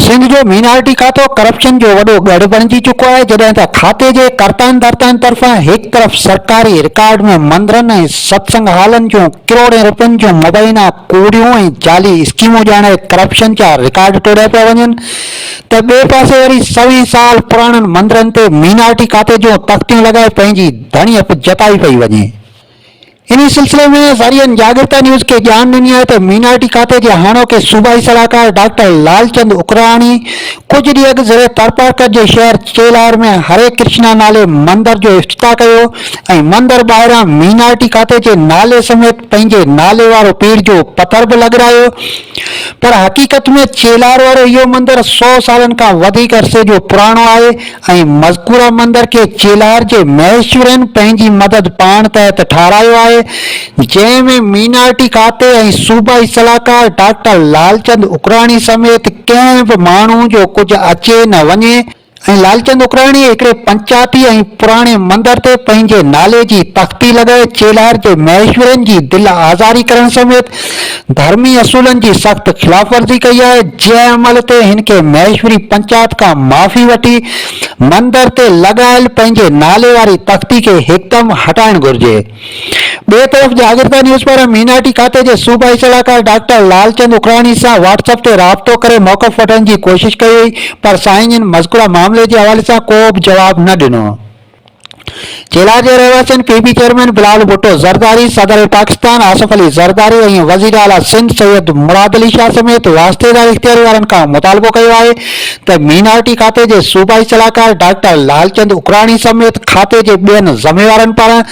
सिंध जो मीनारिटी खातो करप्शन जो वॾो गढ़ बणिजी चुको है, जॾहिं त खाते जे कर्ताउनि धर्ताउनि तरफ़ां हिकु तरफ़ सरकारी रिकॉर्ड में मंदिरनि ऐं सत्संग हालनि जूं करोड़ें रुपयनि जूं मुबैना कूड़ियूं ऐं जाली स्कीमूं ॼाणे करप्शन जा रिकॉर्ड तोड़िया पिया वञनि, त ॿिए पासे वरी 100 साल पुराणनि मंदिरनि ते मीनारिटी खाते जूं तख़्तियूं लॻाए पंहिंजी धणियत जताई पई वञे। इन्हीं सिलसिले में ज़रियन जागृता न्यूज़ के ॼाण ॾिनी आहे त मीनारिटी खाते जे हाणोके सूबाई सलाहकार डॉक्टर लालचंद उकराणी कुछ ॾींहं अॻु ज़िले तरपारकर जे शहर चेलार में हरे कृष्णा नाले मंदिर जो इफ्तिताह कयो ऐं मंदिर ॿाहिरां मीनारिटी खाते जे नाले समेत पंहिंजे नाले वारो पीर जो पथर बि लॻरायो। पर हक़ीक़त में चेलार वारो इहो मंदिर 100 सालनि खां वधीक अरसे जो पुराणो आहे ऐं मज़कूरा मंदिर के चेलार जे महेश्वरनि पंहिंजी मदद पाण तहत ठारायो आहे, जंहिंमें मीनारिटी खाते ऐं सूबाई सलाहकार डॉक्टर लालचंद उकराणी समेत कंहिं बि माण्हू जो कुझु अचे न वञे। ऐं लालचंद उकराणी हिकिड़े पंचायती ऐं पुराणे मंदिर ते पंहिंजे नाले जी तख़्ती लॻाए चेलार जे महेश्वरनि जी दिलि आज़ारी करण समेत धर्मी असूलनि जी सख़्त ख़िलाफ़वर्ज़ी कई आहे, जंहिं अमल ते हिन खे महेश्वरी पंचायत खां माफ़ी वठी मंदिर ते लॻायल पंहिंजे नाले वारी तख़्ती खे हिकदमि हटाइणु घुर्जे। ॿिए तरफ़ जागृता न्यूज़ पर मीनारिटी खाते जे सूबाई सलाहकार डॉक्टर लालचंद उकराणी सां व्हाट्सएप ते राब्तो करे मौक़फ़ वठण जी कोशिश कई हुई, पर साईं मज़कूरा मामले के हवाले से को भी जवाब न दिनो। चेला के रहवासियों पीपी चेयरमैन बिलाल भुट्टो जरदारी, सदर पाकिस्तान आसिफ अली जरदारी और वजीर आला सिंध सैयद मुराद अली शाह समेत वास्तेदार इख्तियारी वारनि खां मुतालबो कयो आहे त मीनारिटी खाते के सूबाई सलाहकार डॉक्टर लालचंद उकराणी समेत खाते के ॿियनि ज़िम्मेवारनि पारां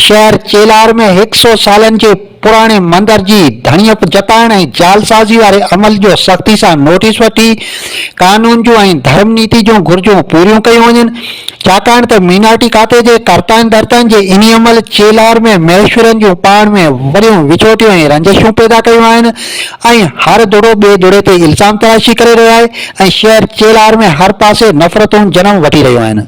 शहर चेलार में 100 सालनि के पुराने मंदिर की धणियत जताइण ऐं जालसाज़ी वारे अमल जो सख्ती से नोटिस वठी कानून जो ऐं धर्म नीति जो घुर्जूं पूरियूं कयूं वञनि, छाकाणि त मीनारिटी खाते जे कर्ताउनि धर्ताउनि जे इन अमल चेलार में महेश्वरनि जूं पाण में वॾियूं विछोटियूं ऐं रंजिशूं पैदा कयूं आहिनि ऐं हर दुड़ो ॿिए दुड़े ते इल्ज़ाम तराशी करे रहियो आहे ऐं शहर चेलार में हर पासे नफ़रतूं जनम वठी रहियूं आहिनि।